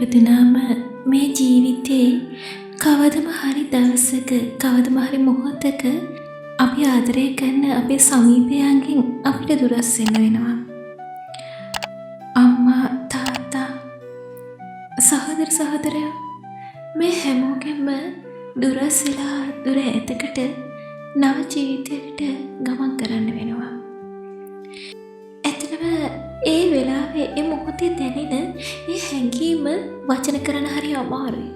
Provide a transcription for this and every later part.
ඉපදුනාම මේ ජීවිතේ කවදම හරි දවසක කවදම හරි මොහොතක අපි ආදරය කරන අපේ සමීපයන්ගෙන් අපිට දුරස් වෙන්න වෙනවා. අම්මා, තාත්තා, සහෝදර සහෝදරයෝ මේ හැමෝගෙම දුරස් වෙලා දුර ඈතකට නව ජීවිතයකට ගමන් කරන්න වෙනවා. ඇත්තටම ඒ වෙලාවේ ඒ මොහොතේ දැනෙන ඒ හැඟීම වචන කරන්න හරි අමාරුයි.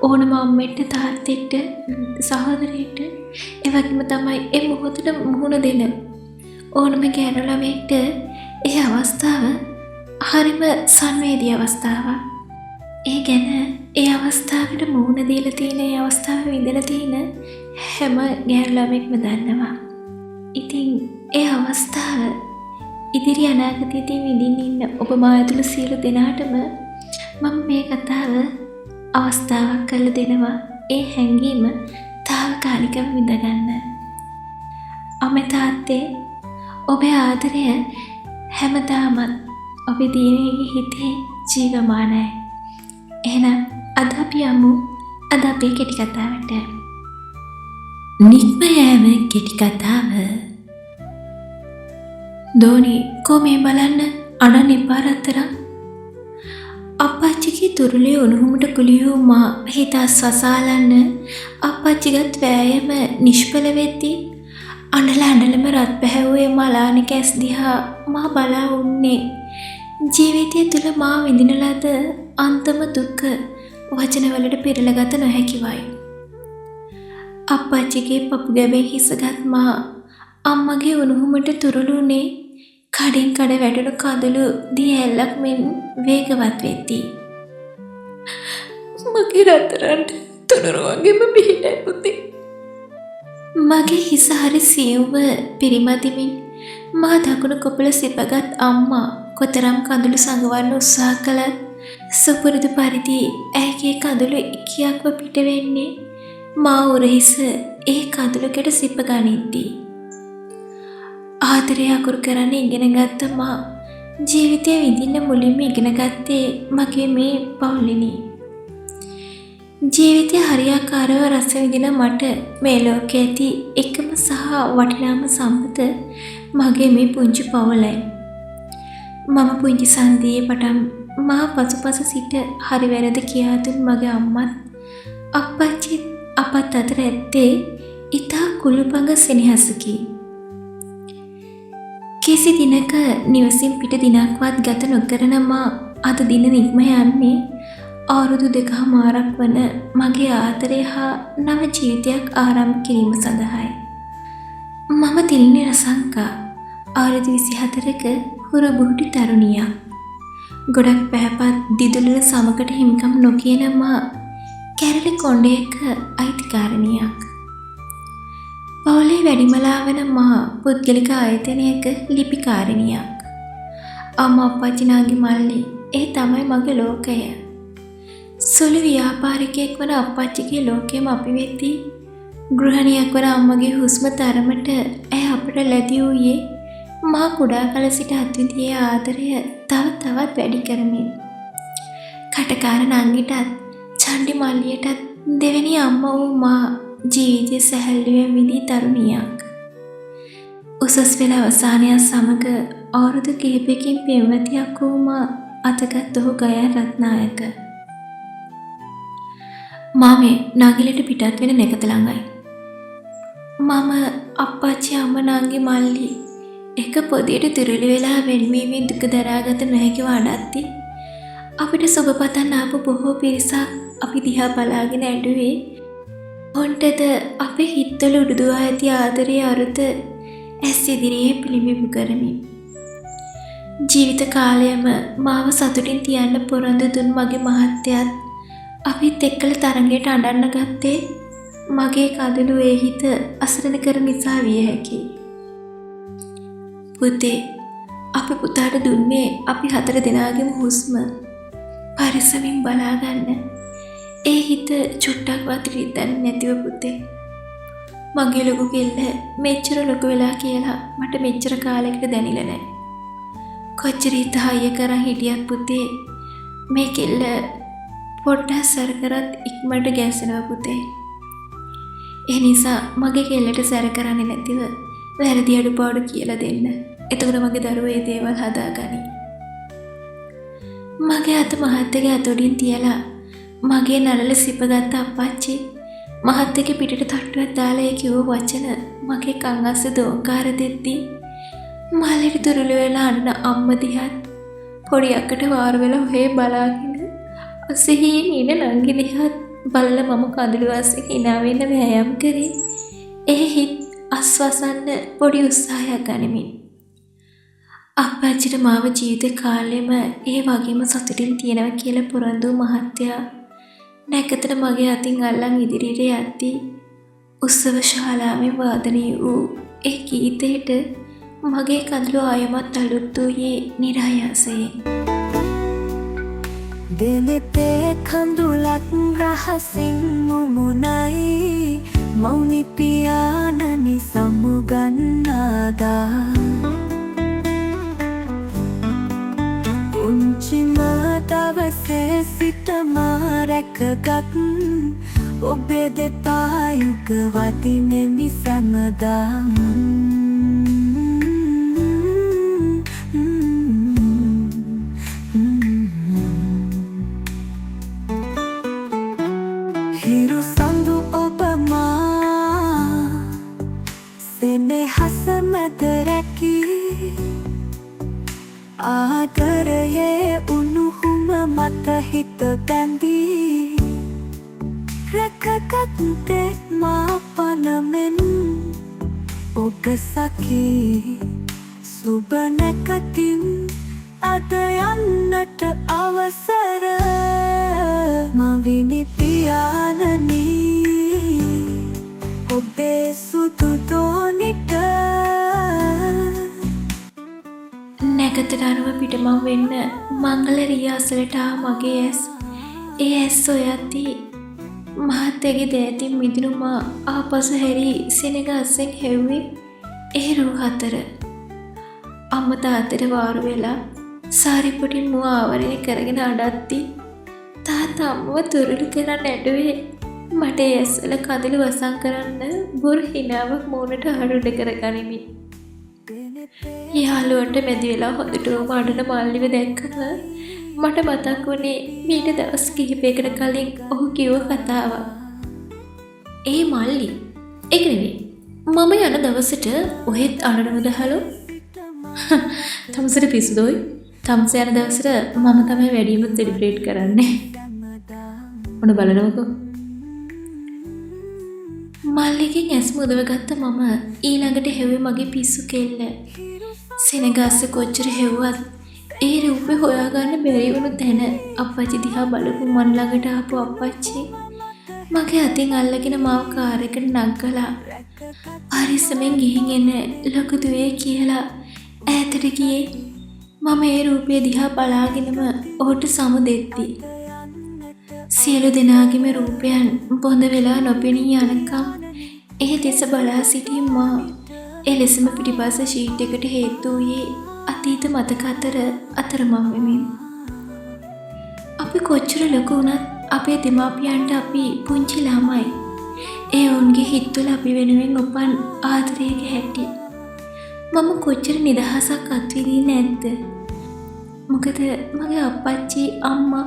ඕනම අම්මෙට තාත්තෙට සහෝදරයෙක්ට ඒ වගේම තමයි ඒ මොහොතට මුහුණ දෙන ඕනම ගෑනු ළමයෙක්ට ඒ අවස්ථාව හරිම සංවේදී අවස්ථාවක්. ඒ ගැන ඒ අවස්ථාවට මුහුණ දීලා තියෙන ඒ අවස්ථාව විඳලා තියෙන හැම ගෑනු ළමෙක්ම දන්නවා. ඉතින් ඒ අවස්ථාව ඉදිරි අනාගතයේදී විඳින්න ඉන්න ඔබ මා ඇතුළු සියලු දෙනාටම මම මේ කතාව අවස්ථාවක් කරලා දෙනවා ඒ හැඟීම තාවකාලිකව විඳගන්න. අම්මේ තාත්තේ ඔබේ ආදරය හැමදාමත් ඔබේ දියණියගේ හිතේ ජීවමානයි. එහෙනම් අද අපි යමු අද අපේ කෙටි කතාවට. නික්ම යෑම කෙටි කතාව. දෝනි කොමේ බලන්න අනන් එපා රත්තරන්. අප්පච්චිගේ තුරුලේ උණුහුමට කුලියෝ මා හිතා සසාලන්න අප්පච්චිගත් වෑයම නිෂ්ඵල වෙද්දී අඬලම රත් පැහැවුවේ මලානික ඇස් දිහා මා බලා උන්නේ ජීවිතය තුළ මා විඳින ලද අන්තම දුක වචනවලට පෙරලගත නොහැකිවයි. අප්පච්චිගේ පපු ගැබෙන් හිසගත් මා අම්මගේ උණුහුමට තුරුළුනේ කඩින් කඩ වැටුණු කඳුළු දී ඇල්ලක් මෙන් වේගවත් වෙද්දී. මගේ රත්තරන්ට තුනුරු වගේම පිහිටයි පුතේ. මගේ හිස හරි සියුම්ව පිරිමදිමින් මා දකුණු කොපල සිපගත් අම්මා කොතරම් කඳුළු සංගවන්න උත්සාහ කළත් සුපුරුදු පරිදි ඇයගේ කඳුළු ඉකියක්ව පිට වෙන්නේ මා උරහිස ඒ කඳුළුකට සිප ගනිද්දී. ආදරය අකුරු කරන්න ඉගෙන ගත්ත මා ජීවිතය විඳින්න මුලින්ම ඉගෙන ගත්තේ මගේ මේ පවුලිනි. ජීවිතය හරියාකාරව රස විඳින මට මේ ලෝකයේ ඇති එකම සහ වටිනාම සම්පත මගේ මේ පුංචි පවුලයි. මම පුංචි සන්දියේ පටන් මා පසුපස සිට හරි වැරදි කියා දුන් මගේ අම්මත් අප්පච්චිත් අපත් අතර ඇත්තේ ඉතා කුළුපඟ සෙනෙහසකි. කිසි දිනක නිවසින් පිට දිනක්වත් ගත නොකරන මා අද දින නික්ම යන්නේ අවුරුදු 2මාරක් වන මගේ ආදරය හා නව ජීවිතයක් ආරම්භ කිරීම සඳහායි. මම තිලිනි රසංකා අවුරුදු 24ක හුරු බුහුටි තරුණියක්. ගොඩක් පැහැපත් දිදුලන සමකට හිමිකම් නොකියන මා කැරලි කොණ්ඩයක අයිතිකාරණියක්. පවුලේ වැඩිමලා වන මා පුද්ගලික ආයතනයක ලිපිකාරිනියක්. අම්මා අප්පච්චිනාගේ මල්ලි ඒ තමයි මගේ ලෝකය. සුළු ව්‍යාපාරිකයෙක් වන අප්පච්චිගේ ලෝකෙම අපි වෙද්දී ගෘහණියක් වන අම්මගේ හුස්ම තරමට ඇය අපට ලැබී වූයේ මා කුඩා කල සිට අත්විඳියේ ආදරය තව තවත් වැඩි කරමින්. කටකාර නංගිටත් චණ්ඩි මල්ලියටත් දෙවෙනි අම්මා වූ මා ජීවිතය සැහැල්ලුවෙන් විඳී තරුණියක්. උසස් පෙළ අවසානය සමග අවුරුදු කිහිපයකින් පෙම්වතියක් වූ මා අතගත් ඔහු ගයා රත්නායක. මාමේ නගිලට පිටත් වෙන නැකත ළඟයි. මම අප්පච්චි අම්මා නංගි මල්ලි එක පොදියට තුරුළු වෙලා වෙන්වීමෙන් දුක දරාගත නොහැකිව අඬද්දී අපිට සුබ පතන්න ආපු බොහෝ පිරිසක් අපි දිහා බලාගෙන ඇඬුවේ ඔන්ටද අපේ හිත්වල උඩුදුවා ඇති ආදරයේ අරුත ඇස් ඉදිරියේ පිළිඹු කරමින්. ජීවිත කාලයම මාව සතුටින් තියන්න පොරොන්දු දුන් මගේ මහත්තයාත් අපිත් එක්කලා තරඟයට අඬන්න ගත්තේ මගේ කඳුළු ඒ හිත අසරණ කර නිසා විය හැකියි. පුතේ අපි පුතාට දුන්නේ අපි 4 දෙනාගේම හුස්ම පරිස්සමින් බලාගන්න. ඒ හිත චුට්ටක්වත් රිදන්නේ නැතිව පුතේ. මගේ ලොකු කෙල්ල මෙච්චර ලොකු වෙලා කියලා මට මෙච්චර කාලයකට දැනෙලා නැහැ. කොච්චර හිත හයිය කරන් හිටියත් පුතේ මේ කෙල්ල පොඩ්ඩක් සැර කරත් ඉක්මනට ගැසෙනවා පුතේ. ඒ නිසා මගේ කෙල්ලට සැර කරන්නේ නැතිව වැරදි අඩුපාඩු කියලා දෙන්න. එතකොට මගේ දරුවෝ මේ දේවල් හදාගනි. මගේ අත මහත්තයාගේ අතොඩින් තියලා මගේ නළල සිපගත්ත අප්පච්චි මහත්තයාගේ පිටට තට්ටුවක් දාලා ඒ කිව්ව වචන මගේ කන් අස්සේ දෝංකාර දෙද්දී මාළේට තුරුළු වෙලා අඬන අම්ම දිහාත් පොඩි අක්කට වාර වෙලා ඔහේ බලාගෙන අසහින් ඉන නංගි දිහාත් බලලා මම කඳුළු අස්සේ hina වෙන්න වෑයම් කරේ. ඒ හිත් අස්වසන්න පොඩි උත්සාහයක් ගනිමින් අප්පච්චිට මාව ජීවිත කාලෙම ඒ වගේම සතුටින් තියනවා කියලා පොරොන්දු මහත්තයා නැකතට මගේ අතින් අල්ලන් ඉදිරියට යද්දී උත්සව ශාලාවේ වාදනය වූ ඒ ගීතයට මගේ කඳුළු ආයමත් අලුත් වූයේ නිරායාසයෙන්. දෙනෙතේ කඳුලක් රහසින් මුමුණයි මෞනි පියාණනි සමුගන්නාදා පුංචිම දවසේ සිට මා රැකගත් ඔබේ දෙපා යුග වදිනෙමි සැමදා හිරු සඳු ඔබ මා සෙනෙහස මැද රැකී ආදරයේ උණුහුම මත හිත බැඳී රැකගත් මා පනමෙන් ඔබ සඛී සුබ නැකතින් අද යන්නට අවසර මවිනි පියාණනි ඔබේ සුදු දෝනිට නැකතට අනුව පිටමං වෙන්න මංගල රියාසලට මගේ ඇස් ඒ ඇස් සොයද්දී මහත්තයාගේ දෑතින් මිදුණු මා ආපසු හැරී සෙනග අස්සෙන් හැව්වේ ඒ රූ හතර. අම්ම තාත්තට වාරු වෙලා සාරිපුටින් මුව ආවරණය කරගෙන අඬද්දී තාත්තා අම්මව තුරුළු කරන්න ඇඬුවේ මට ඒ ඇස්වල කඳුළු වසන් කරන්න බොරු හිනාවක් මූණට අහඩුඩ කරගනිමින්. යාළුවන්ට මැදි වෙලා හොඳටම අඬන මල්ලිව දැක්කම මට මතක් වුණේ මීට දවස් කිහිපයකට කලින් ඔහු කිව්ව කතාවක්. ඒ මල්ලි ඒක නෙවෙයි මම යන දවසට ඔහෙත් අඬනවද හලෝ? තමසට පිස්සුදෝයි. තමස යන දවසට මම තමයි වැඩිම සෙලිබ්‍රේට් කරන්නේ. ඔන්න බලනකො. මල්ලිගෙන් ඇස් මුදවගත්ත මම ඊළඟට හෙව්වේ මගේ පිස්සු කෙල්ල. සෙනගස්ස කොච්චර හෙව්වත් ඒ රූපේ හොයාගන්න බැරි වුණු තැන අප්පච්චි දිහා බලපු මන් ළඟට ආපු අප්පච්චි මගේ අතින් අල්ලගෙන මාව කාර් එකට නග්ගලා පරිස්සමෙන් ගිහින් එන්න ලොකු දුවේ කියලා ඈතට ගියේ. මම ඒ රූපය දිහා බලාගෙනම ඔහුට සමු දෙද්දී සියලු දෙනාගේම රූපයන් බොඳ වෙලා නොපෙනී යනකම් ඒ දෙස බලා සිටි මා එලෙසම පිටිපස්ස ෂීට් එකට හේතු වූයේ අතීත මතක අතරමං වෙමින්. අපි කොච්චර ලොකු වුණත් අපේ දෙමාපියන්ට අපි පුංචි ළමයි. ඒ ඔවුන්ගේ හිත්වල අපි වෙනුවෙන් උපන් ආදරයේ හැටි මම කොච්චර නිදහසක් අත්විඳින්නේ නැද්ද? මොකද මගේ අප්පච්චි අම්මා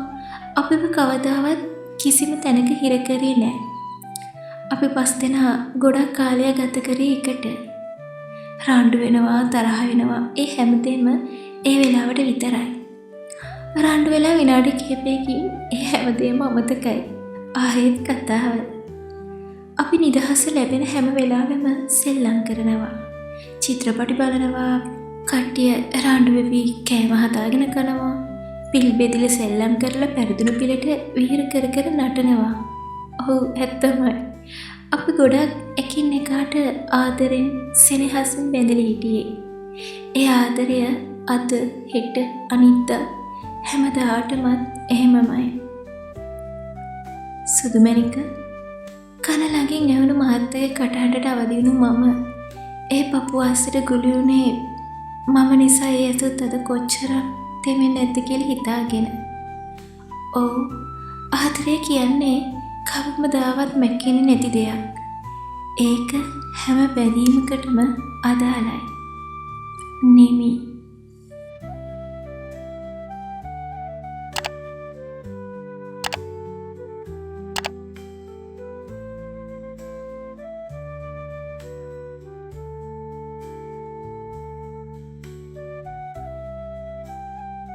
අපිව කවදාවත් කිසිම තැනක හිර කරේ නැහැ. අපි පස් දෙනා ගොඩක් කාලයක් ගත කරේ එකට. රණ්ඩු වෙනවා තරහ වෙනවා ඒ හැමදේම ඒ වෙලාවට විතරයි. රණ්ඩු වෙලා විනාඩි කිහිපයකින් ඒ හැමදේම අමතකයි. ආයෙත් කතාව. අපි නිදහස ලැබෙන හැම වෙලාවෙම සෙල්ලම් කරනවා. චිත්‍රපටි බලනවා, කට්ටිය රණ්ඩු වෙවි කෑම හදාගෙන කනවා, පිල් බෙදිල සෙල්ලම් කරලා පෙරදුණු පිළට විහිර කර කර නටනවා. ඔව් ඇත්තමයි. අපි ගොඩක් එකින් එකාට ආදරෙන් සෙනෙහසින් බැඳලා හිටියේ. ඒ ආදරය අද හෙට අනිද්දා හැමදාටමත් එහෙමමයි. සුදුමැණික කන ළඟින් ඇහුණු මහත්තයාගේ කටහඬට අවදි වුණු මම ඒ පපුව අස්සට ගුලි වුණේ මම නිසා ඒ ඇසුත් අද කොච්චර දෙමින් නැද්ද කියලා හිතාගෙන. ඔව් ආදරය කියන්නේ කවමදාවත් මැකෙන්නේ නැති දෙයක්. ඒක හැම බැඳීමකටම අදාළයි. නෙමි